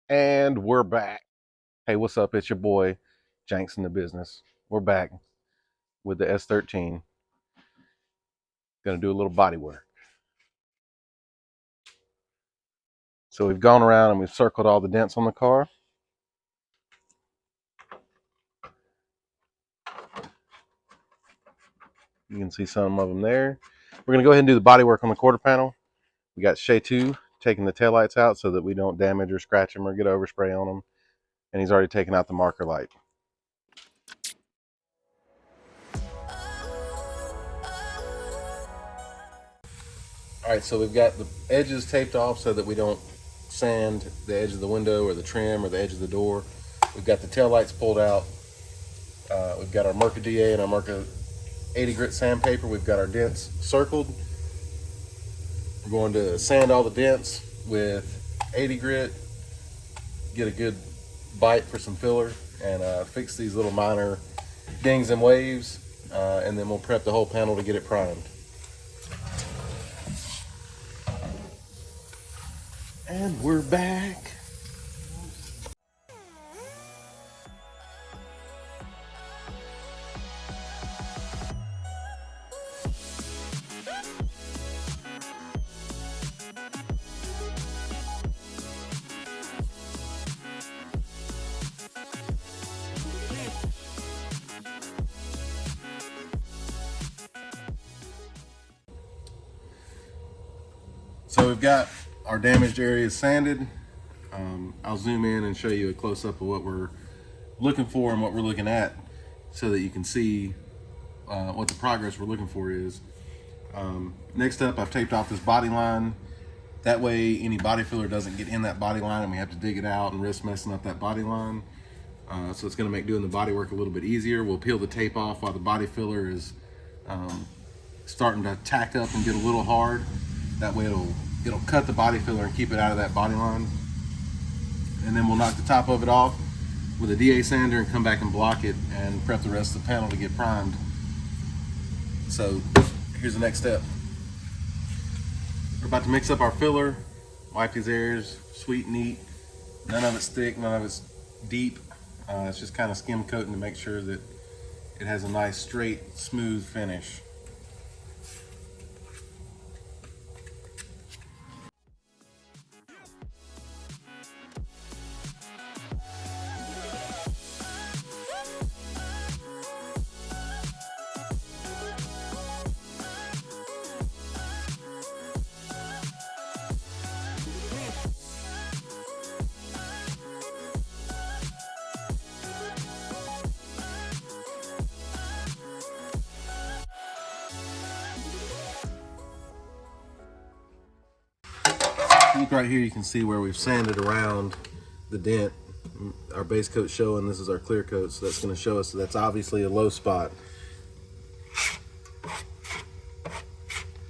And we're back. Hey, what's up? It's your boy, Janks in the business. We're back with the S13. Gonna do a little body work. So we've gone around and we've circled all the dents on the car. You can see some of them there. We're gonna go ahead and do the body work on the quarter panel. We got Shay 2 taking the taillights out so that we don't damage or scratch them or get overspray on them. And he's already taken out the marker light. All right, so we've got the edges taped off so that we don't sand the edge of the window or the trim or the edge of the door. We've got the tail lights pulled out. We've got our Merca DA and our Merca 80 grit sandpaper. We've got our dents circled. We're going to sand all the dents with 80 grit, get a good bite for some filler, and fix these little minor dings and waves, and then we'll prep the whole panel to get it primed. And we're back. So we've got our damaged areas sanded. I'll zoom in and show you a close-up of what we're looking for and what we're looking at so that you can see what the progress we're looking for is. Next up, I've taped off this body line. That way any body filler doesn't get in that body line and we have to dig it out and risk messing up that body line. So it's gonna make doing the body work a little bit easier. We'll peel the tape off while the body filler is starting to tack up and get a little hard. That way it'll cut the body filler and keep it out of that body line. And then we'll knock the top of it off with a DA sander and come back and block it and prep the rest of the panel to get primed. So here's the next step. We're about to mix up our filler, wipe these areas, sweet, neat. None of it's thick, none of it's deep. It's just kind of skim coating to make sure that it has a nice, straight, smooth finish. Look right here, you can see where we've sanded around the dent. Our base coat showing, this is our clear coat, so that's going to show us that that's obviously a low spot.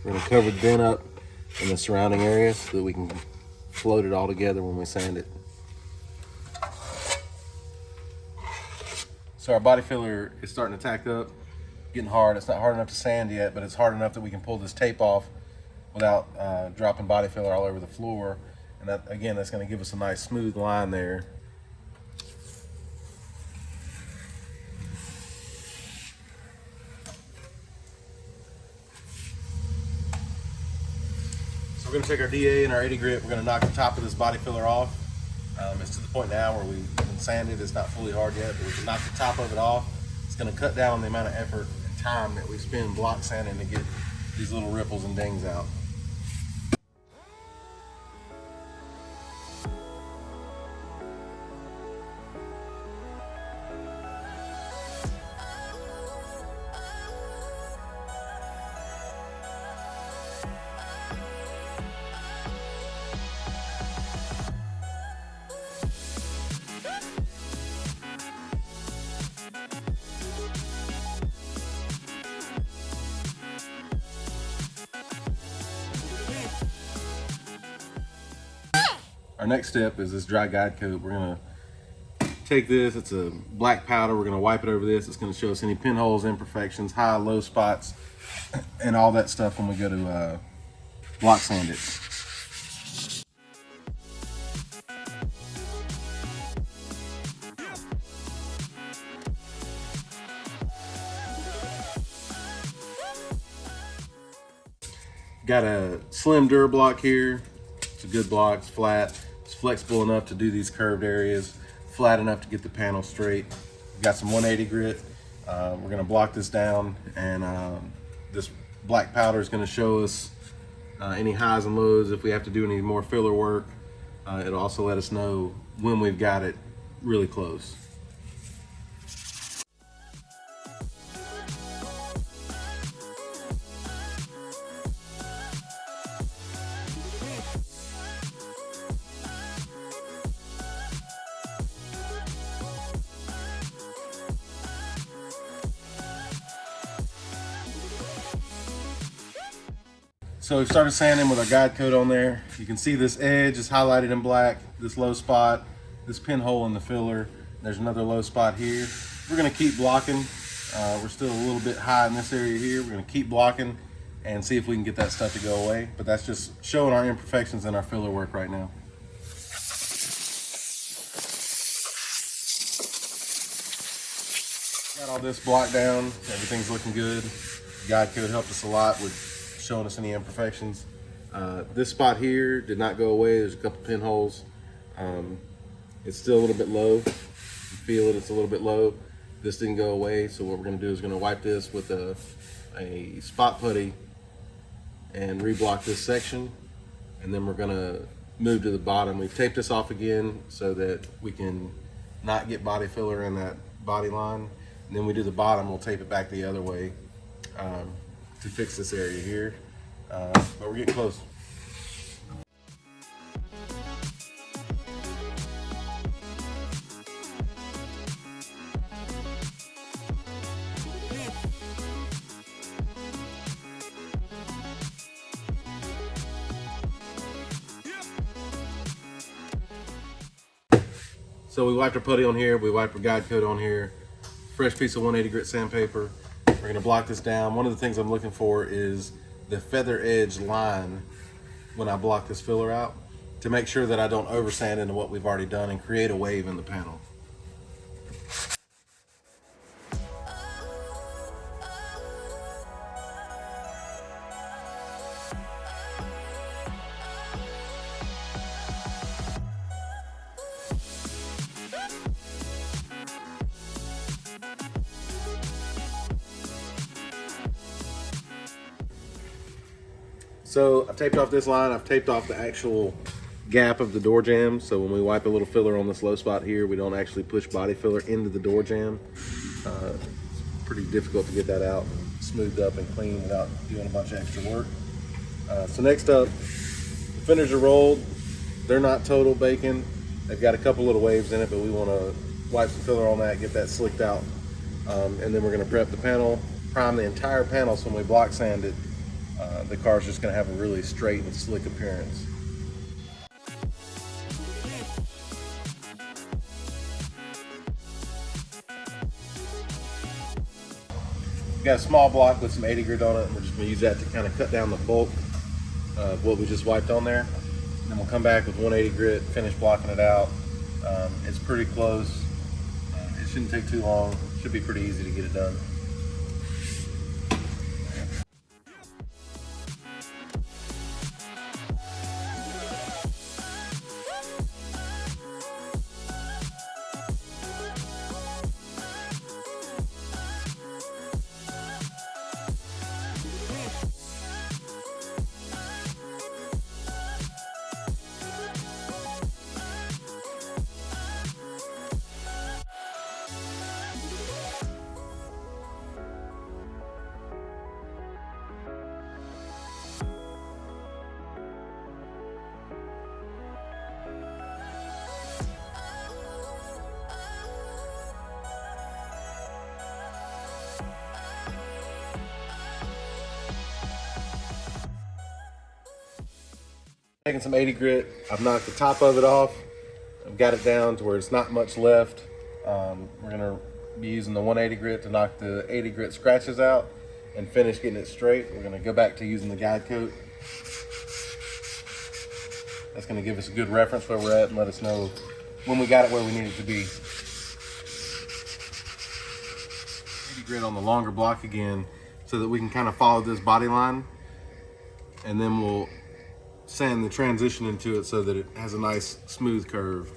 We're going to cover the dent up in the surrounding area so that we can float it all together when we sand it. So our body filler is starting to tack up, getting hard. It's not hard enough to sand yet, but it's hard enough that we can pull this tape off without dropping body filler all over the floor. And that, again, that's going to give us a nice smooth line there. So we're going to take our DA and our 80 grit. We're going to knock the top of this body filler off. It's to the point now where we've been sanded. It's not fully hard yet, but we can knock the top of it off. It's going to cut down the amount of effort and time that we spend block sanding to get these little ripples and dings out. Our next step is this dry guide coat. We're gonna take this, it's a black powder, we're gonna wipe it over this. It's gonna show us any pinholes, imperfections, high, low spots, and all that stuff when we go to block sand it. Got a slim Dur block here. It's a good block, it's flat. It's flexible enough to do these curved areas, flat enough to get the panel straight. Got some 180 grit. We're gonna block this down, and this black powder is gonna show us any highs and lows. If we have to do any more filler work, it'll also let us know when we've got it really close. So we've started sanding with our guide coat on there. You can see this edge is highlighted in black, this low spot, this pinhole in the filler. There's another low spot here. We're gonna keep blocking. We're still a little bit high in this area here. We're gonna keep blocking and see if we can get that stuff to go away. But that's just showing our imperfections in our filler work right now. Got all this blocked down. Everything's looking good. Guide coat helped us a lot with showing us any imperfections. This spot here did not go away. There's a couple pinholes. It's still a little bit low. You feel it, it's a little bit low. This didn't go away, so what we're gonna do is gonna wipe this with a spot putty and reblock this section, and then we're gonna move to the bottom. We've taped this off again so that we can not get body filler in that body line. And then we do the bottom, we'll tape it back the other way to fix this area here, but we're getting close. So we wiped our putty on here, we wiped our guide coat on here, fresh piece of 180 grit sandpaper. We're gonna block this down. One of the things I'm looking for is the feather edge line when I block this filler out, to make sure that I don't over sand into what we've already done and create a wave in the panel. So I've taped off this line, I've taped off the actual gap of the door jamb, so when we wipe a little filler on this low spot here, we don't actually push body filler into the door jamb. It's pretty difficult to get that out smoothed up and clean without doing a bunch of extra work. So next up, the fenders are rolled. They're not total bacon. They've got a couple little waves in it, but we want to wipe some filler on that, get that slicked out. And then we're going to prep the panel, prime the entire panel, so when we block sand it, the car's just going to have a really straight and slick appearance. We've got a small block with some 80 grit on it. We're just going to use that to kind of cut down the bulk of what we just wiped on there. And then we'll come back with 180 grit, finish blocking it out. It's pretty close. It shouldn't take too long. Should be pretty easy to get it done. Taking some 80 grit, I've knocked the top of it off. I've got it down to where it's not much left. We're gonna be using the 180 grit to knock the 80 grit scratches out and finish getting it straight. We're gonna go back to using the guide coat. That's gonna give us a good reference where we're at and let us know when we got it where we need it to be. 80 grit on the longer block again so that we can kind of follow this body line and then we'll sand the transition into it so that it has a nice smooth curve.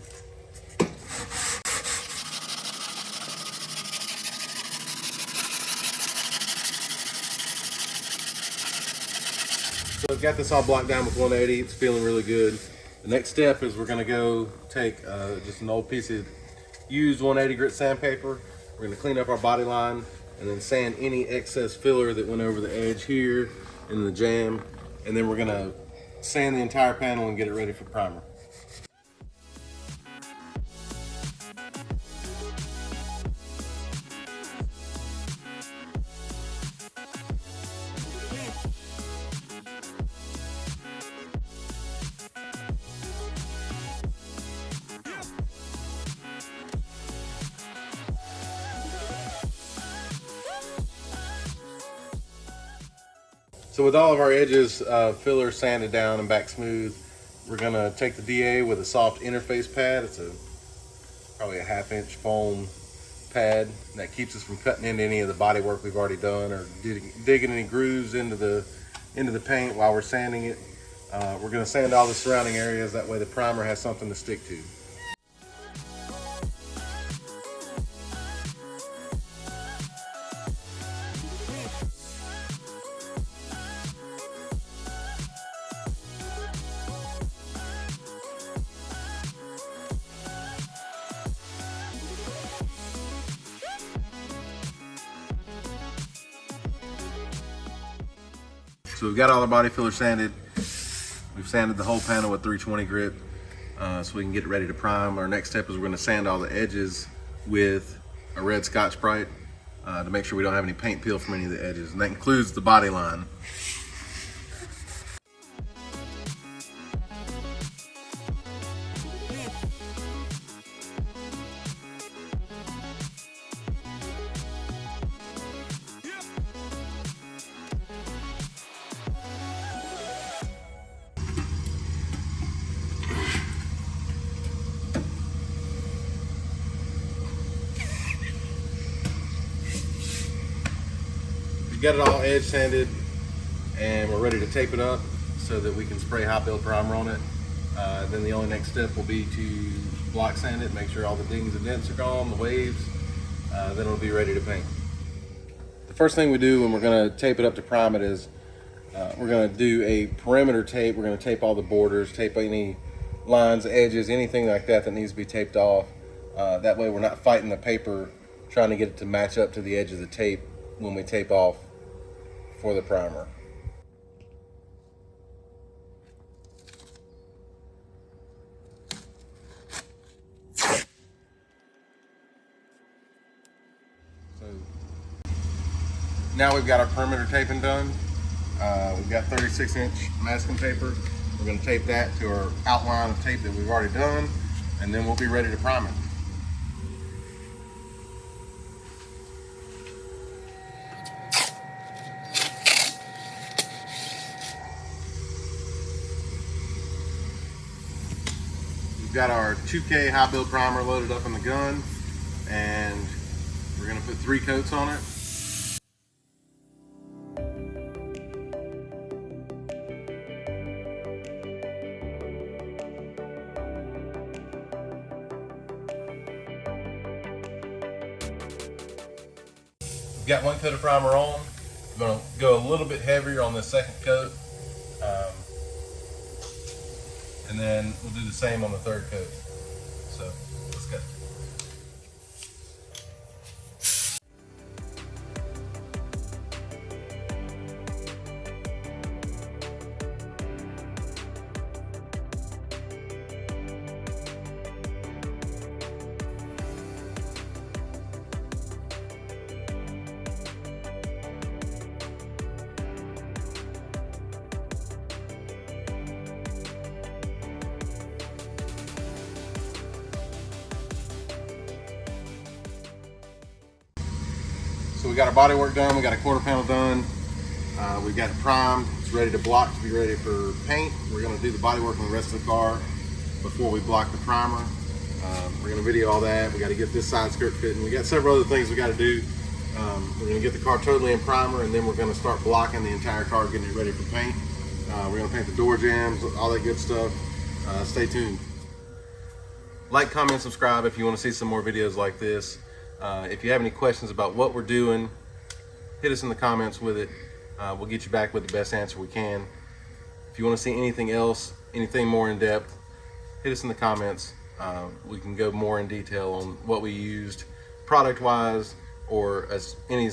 So I've got this all blocked down with 180. It's feeling really good. The next step is we're going to go take just an old piece of used 180 grit sandpaper. We're going to clean up our body line and then sand any excess filler that went over the edge here in the jamb. And then we're going to sand the entire panel and get it ready for primer. So with all of our edges filler sanded down and back smooth, we're gonna take the DA with a soft interface pad. It's probably a 1/2 inch foam pad that keeps us from cutting into any of the body work we've already done or digging any grooves into the paint while we're sanding it. We're gonna sand all the surrounding areas, that way the primer has something to stick to. So we've got all our body filler sanded. We've sanded the whole panel with 320 grit so we can get it ready to prime. Our next step is we're going to sand all the edges with a red Scotch-Brite to make sure we don't have any paint peel from any of the edges, and that includes the body line. We've got it all edge sanded and we're ready to tape it up so that we can spray hot build primer on it. Then the only next step will be to block sand it, make sure all the dings and dents are gone, the waves, then it'll be ready to paint. The first thing we do when we're going to tape it up to prime it is we're going to do a perimeter tape. We're going to tape all the borders, tape any lines, edges, anything like that that needs to be taped off. That way we're not fighting the paper trying to get it to match up to the edge of the tape when we tape off for the primer. So now we've got our perimeter taping done. We've got 36-inch masking paper. We're going to tape that to our outline of tape that we've already done, and then we'll be ready to prime it. We've got our 2K high build primer loaded up in the gun, and we're going to put 3 coats on it. We've got 1 coat of primer on. I'm going to go a little bit heavier on the second coat. And then we'll do the same on the 3rd coat. So let's go. So we got our body work done, we got a quarter panel done, we've got it primed, it's ready to block to be ready for paint. We're going to do the body work on the rest of the car before we block the primer. We're going to video all that. We got to get this side skirt fitting. We got several other things we got to do. We're going to get the car totally in primer, and then we're going to start blocking the entire car, getting it ready for paint. We're gonna paint the door jambs, all that good stuff. Stay tuned. Like, comment, subscribe if you want to see some more videos like this. If you have any questions about what we're doing, hit us in the comments with it. We'll get you back with the best answer we can. If you want to see anything else, anything more in depth, hit us in the comments. We can go more in detail on what we used product wise, or as any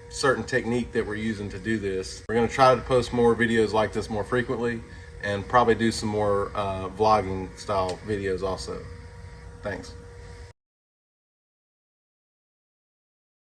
certain technique that we're using to do this. We're going to try to post more videos like this more frequently, and probably do some more vlogging style videos also. Thanks.